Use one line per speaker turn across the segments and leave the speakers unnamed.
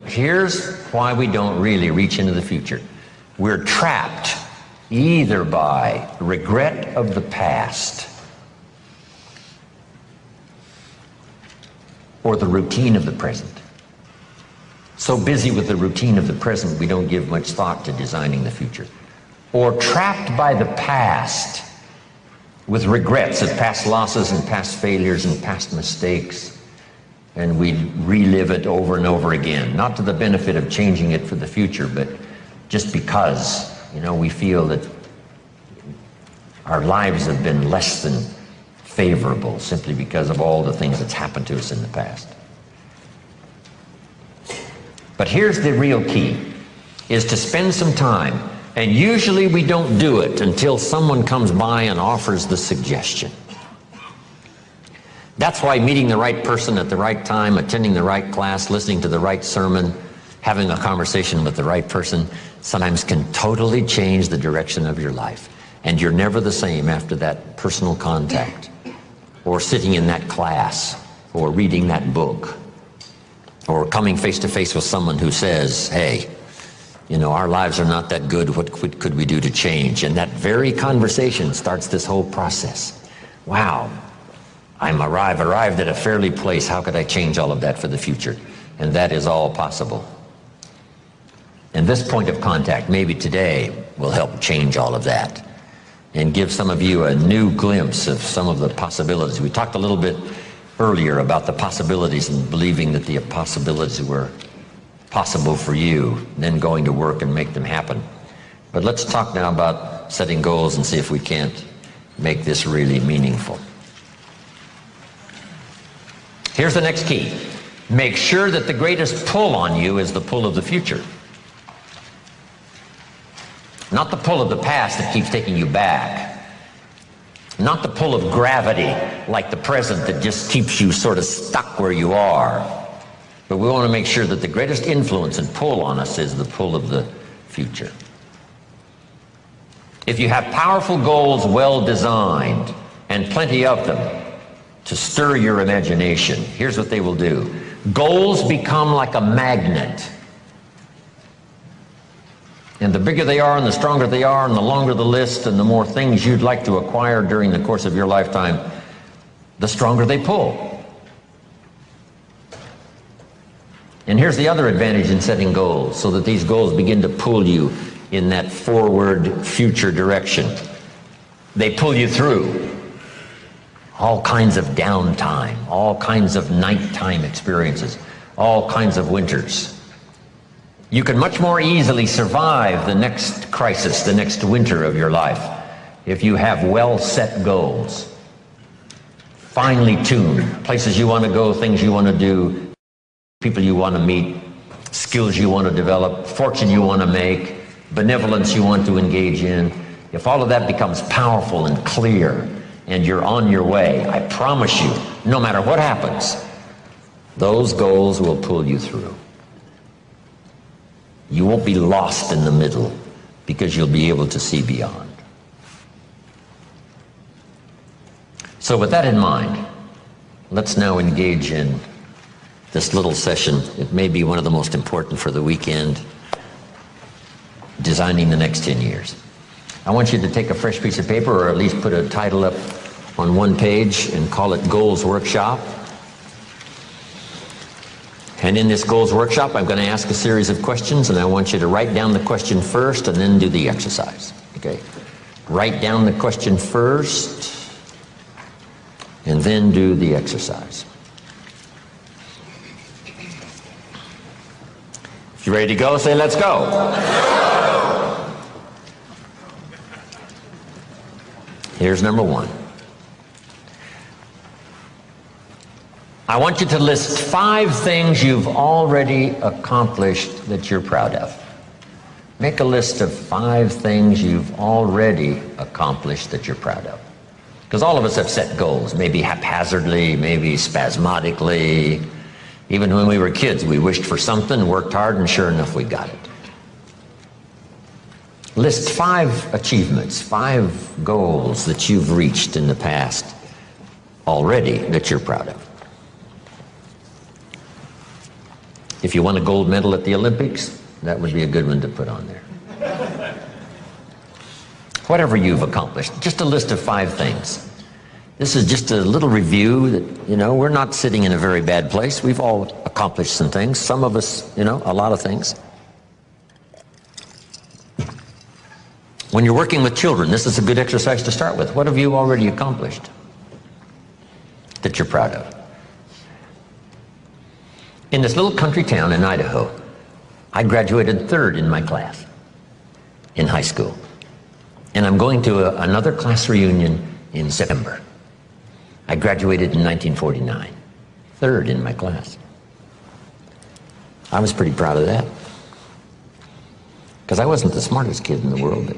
Here's why we don't really reach into the future. We're trapped either by regret of the past or the routine of the present. So busy with the routine of the present, we don't give much thought to designing the future. Or trapped by the past with regrets of past losses and past failures and past mistakes, and we relive it over and over again, not to the benefit of changing it for the future, but just because, we feel that our lives have been less than favorable simply because of all the things that's happened to us in the past. But here's the real key, is to spend some time, and usually we don't do it until someone comes by and offers the suggestion. That's why meeting the right person at the right time, attending the right class, listening to the right sermon, having a conversation with the right person sometimes can totally change the direction of your life. And you're never the same after that personal contact, or sitting in that class, or reading that book, or coming face to face with someone who says, hey, our lives are not that good, what could we do to change? And that very conversation starts this whole process. Wow, I'm arrived at a fairly place, how could I change all of that for the future? And that is all possible. And this point of contact, maybe today, will help change all of that and give some of you a new glimpse of some of the possibilities. We talked a little bit earlier about the possibilities and believing that the possibilities were possible for you, then going to work and make them happen. But let's talk now about setting goals and see if we can't make this really meaningful. Here's the next key. Make sure that the greatest pull on you is the pull of the future. Not the pull of the past that keeps taking you back. Not the pull of gravity like the present that just keeps you sort of stuck where you are. But we want to make sure that the greatest influence and pull on us is the pull of the future. If you have powerful goals well designed and plenty of them to stir your imagination, here's what they will do. Goals become like a magnet. And the bigger they are and the stronger they are and the longer the list and the more things you'd like to acquire during the course of your lifetime, the stronger they pull. And here's the other advantage in setting goals, so that these goals begin to pull you in that forward future direction. They pull you through all kinds of downtime, all kinds of nighttime experiences, all kinds of winters. You can much more easily survive the next crisis, the next winter of your life, if you have well-set goals, finely tuned, places you want to go, things you want to do, people you want to meet, skills you want to develop, fortune you want to make, benevolence you want to engage in. If all of that becomes powerful and clear and you're on your way, I promise you, no matter what happens, those goals will pull you through. You won't be lost in the middle because you'll be able to see beyond. So with that in mind, let's now engage in this little session. It may be one of the most important for the weekend, designing the next 10 years. I want you to take a fresh piece of paper, or at least put a title up on one page and call it Goals Workshop. And in this Goals Workshop, I'm going to ask a series of questions, and I want you to write down the question first and then do the exercise. Okay? Write down the question first and then do the exercise. If you're ready to go, say, let's go. Here's number one. I want you to list 5 things you've already accomplished that you're proud of. Make a list of 5 things you've already accomplished that you're proud of. Because all of us have set goals, maybe haphazardly, maybe spasmodically. Even when we were kids, we wished for something, worked hard, and sure enough, we got it. List 5 achievements, 5 goals that you've reached in the past already that you're proud of. If you won a gold medal at the Olympics, that would be a good one to put on there. Whatever you've accomplished, just a list of 5 things. This is just a little review that, we're not sitting in a very bad place. We've all accomplished some things. Some of us, a lot of things. When you're working with children, this is a good exercise to start with. What have you already accomplished that you're proud of? In this little country town in Idaho, I graduated 3rd in my class in high school. And I'm going to another class reunion in September. I graduated in 1949, 3rd in my class. I was pretty proud of that, because I wasn't the smartest kid in the world. But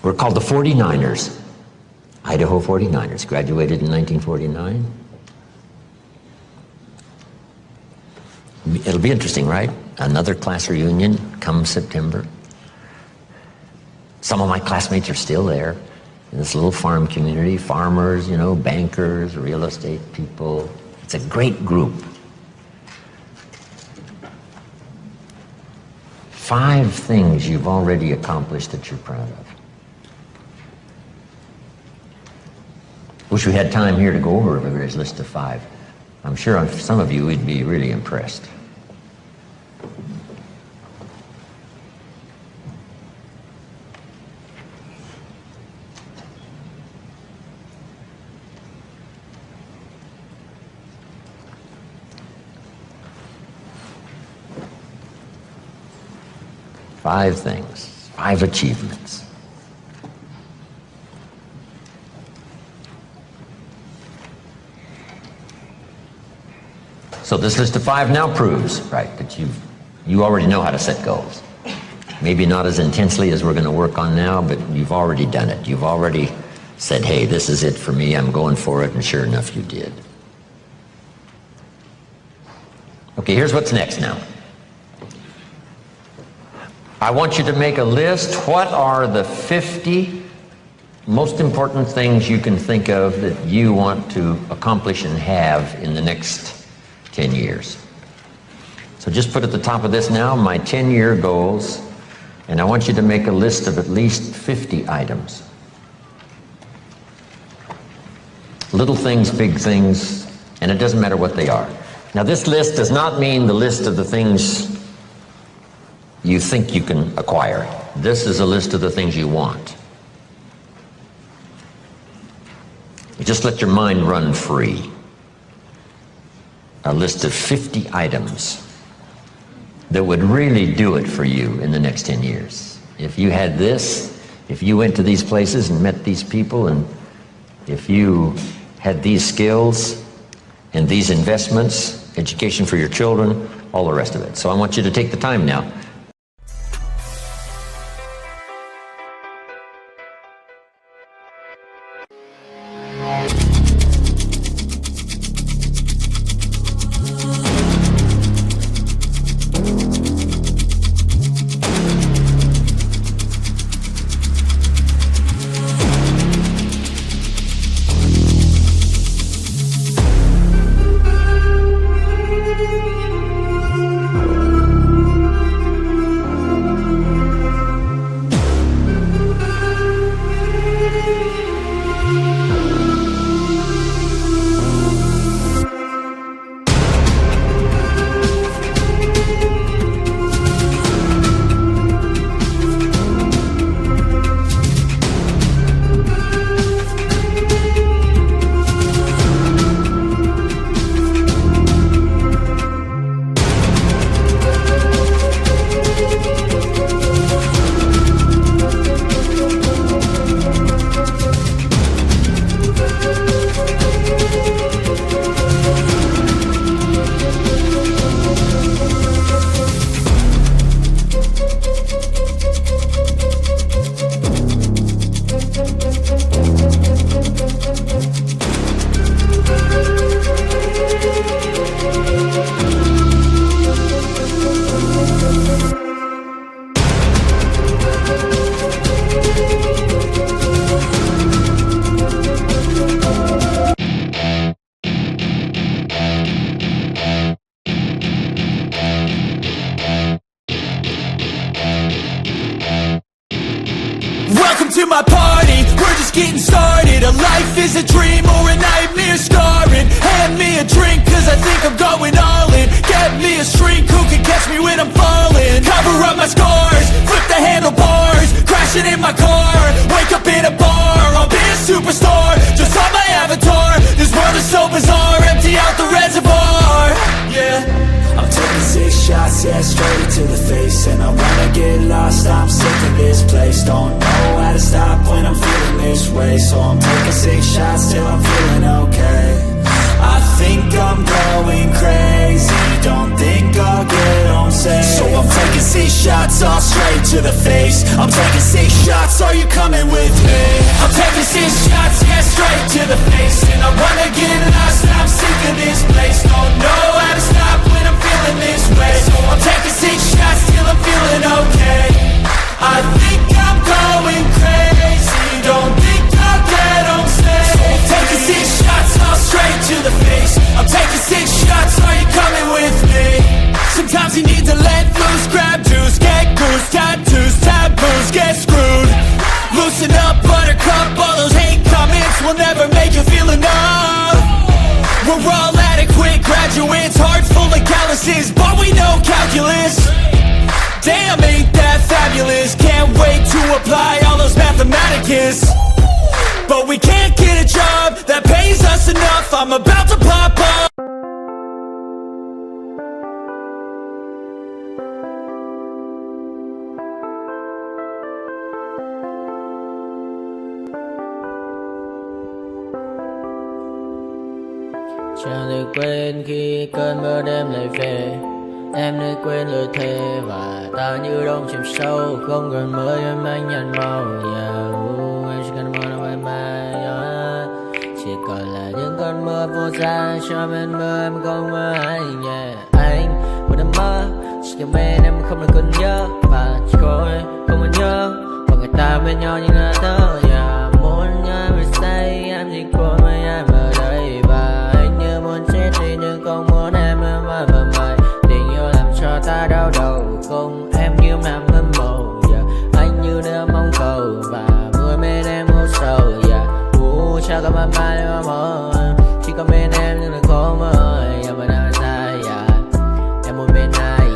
we're called the 49ers, Idaho 49ers, graduated in 1949. It'll be interesting, right? Another class reunion come September. Some of my classmates are still there in this little farm community. Farmers, bankers, real estate people. It's a great group. 5 things you've already accomplished that you're proud of. Wish we had time here to go over everybody's list of 5. I'm sure on some of you we'd be really impressed. Five things, 5 achievements. So this list of 5 now proves, right, that you already know how to set goals. Maybe not as intensely as we're going to work on now, but you've already done it. You've already said, hey, this is it for me, I'm going for it, and sure enough, you did. Okay, here's what's next now. I want you to make a list. What are the 50 most important things you can think of that you want to accomplish and have in the next 10 years? So just put at the top of this now, my 10-year goals, and I want you to make a list of at least 50 items. Little things, big things, and it doesn't matter what they are. Now this list does not mean the list of the things you think you can acquire. This is a list of the things you want. You just let your mind run free. A list of 50 items that would really do it for you in the next 10 years. If you had this, if you went to these places and met these people, and if you had these skills and these investments, education for your children, all the rest of it. So I want you to take the time now.
to my party, we're just getting started. A life is a dream or a nightmare scarring. Hand me a drink cause I think I'm going all in. Get me a shrink who can catch me when I'm falling. Cover up my scars, flip the handlebars, crashing in my car, wake up in a bar. I'll be a superstar, just on my avatar. This world is so bizarre, empty out the reservoir. Yeah, I'm taking 6 shots, yeah, straight to the face. And I wanna get lost, I'm sick of this place. Don't know how to stop when I'm feeling this way. So I'm taking 6 shots till I'm feeling okay. I think I'm going crazy, don't think I'll get home safe. So I'm taking 6 shots, all straight to the face. I'm taking 6 shots, are you coming with me? I'm taking 6 shots, yeah, straight to the face. And I wanna get lost, I'm sick of this place. Don't know how to stop when I'm feeling this way. So I'm taking 6 shots till I'm feeling okay. I think I'm going crazy, don't think I'll get home safe. So I'm taking 6 shots, all straight to the face. I'm taking 6 shots, are you coming with me? Sometimes you need to let loose, grab juice, get goose, tattoos, taboos, get screwed. Loosen up, buttercup, all those hate comments will never make you feel enough. We're all adequate graduates, heart full of calluses, but we know calculus. Damn, ain't that fabulous? Can't wait to apply all those mathematicus. But we can't get a job that pays us enough. I'm about to pop up.
Chẳng được quên khi cơn mưa đêm lại về. Em đã quên lời thề và ta như đông chìm sâu. Không còn mơ em anh nhận màu. Anh chỉ cần mơ đâu em mai. Chỉ còn là những cơn mưa vô giá. Cho bên mơ em không mơ anh. Anh vẫn đang mơ, chỉ cần bên em không được cần nhớ. Và chỉ có em không còn nhớ. Và người ta bên nhau như là thơ. Muốn nhớ về say em chỉ có mấy em ở đây. Và anh như muốn chết đi nhưng không muốn em mãi và mãi. Tình yêu làm cho ta đau đầu, không em như làm mơ mộng. Anh như đang mong cầu và người bên em ngủ sầu. Chắc có mãi mãi để mơ, chỉ có bên em nhưng là khó mơ. Mà đang dài, em một bên ai.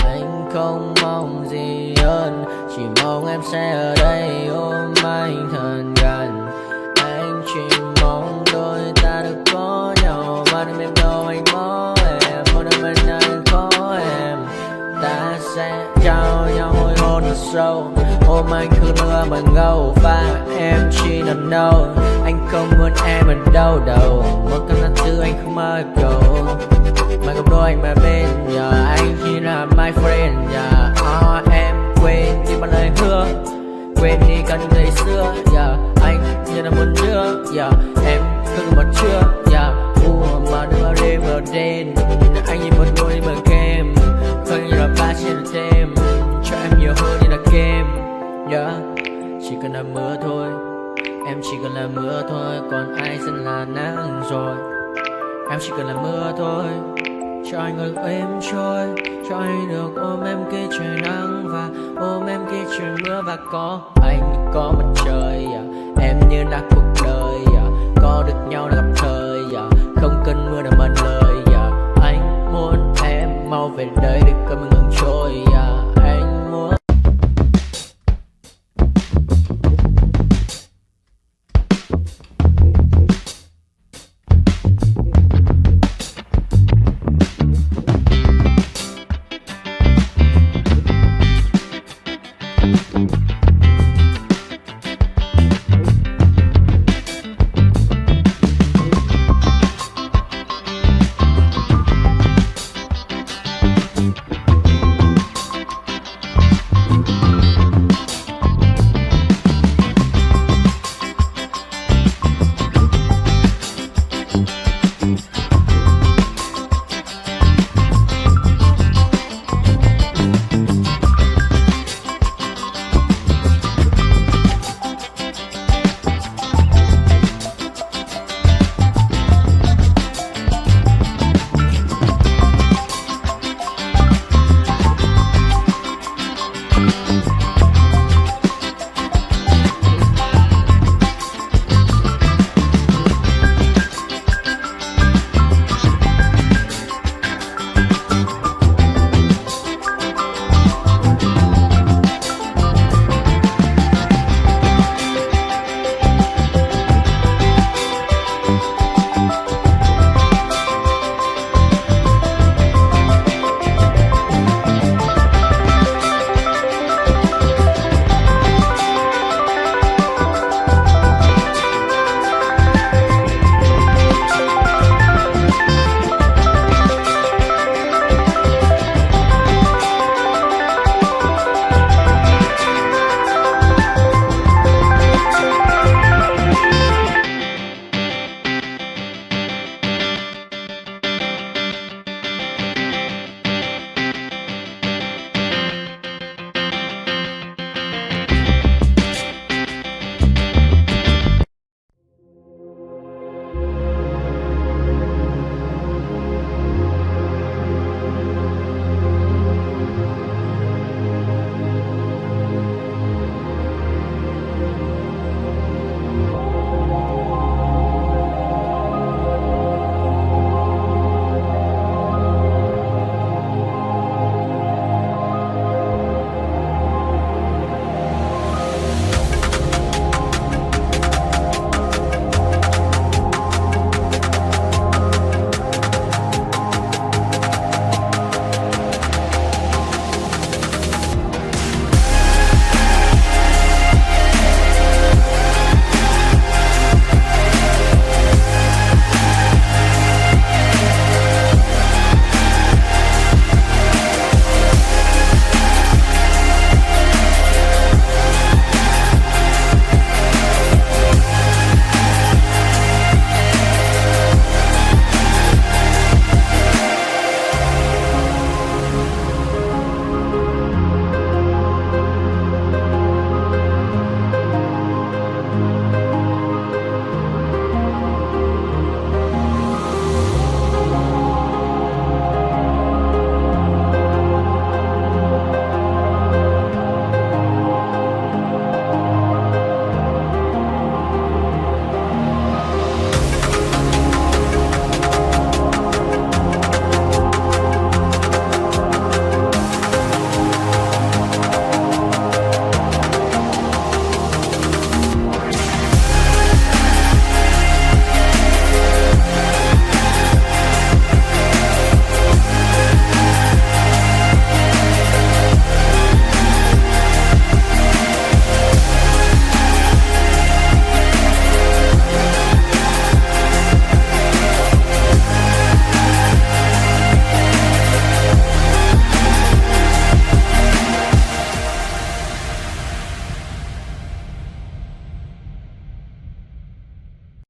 Anh không mong gì hơn, chỉ mong em sẽ ở đây ôm anh thật gần. Anh chỉ mong đôi ta được có nhau và đừng em đâu anh có em. Một đêm bên anh có em, ta sẽ trao nhau môi hôn thật sâu. Ôm anh cứ nữa mà ngâu và em chỉ nằm đâu. Anh không muốn em ở đâu đâu. Một cơn gió thứ anh không mơ cầu. Mà không đôi anh mà bên nhờ. Anh chỉ là my friend em quên đi bao lời hứa. Quên đi cả những ngày xưa anh như là muốn chưa em không còn chưa mà đưa đêm ở đêm. Anh như một người mà kem. Không như là ba trên thêm. Cho em nhiều hơn như là kem. Chỉ cần là mưa thôi. Em chỉ cần là mưa thôi. Còn ai sẽ là nắng rồi. Em chỉ cần là mưa thôi. Cho anh ngồi êm trôi. Cho anh được ôm em khi trời nắng. Và ôm em khi trời mưa. Và có anh có mặt trời em như là cuộc đời có được nhau là gặp thời không cần mưa để mất lời anh muốn em mau về đây để cơn mưa ngừng trôi anh muốn.
Thank you.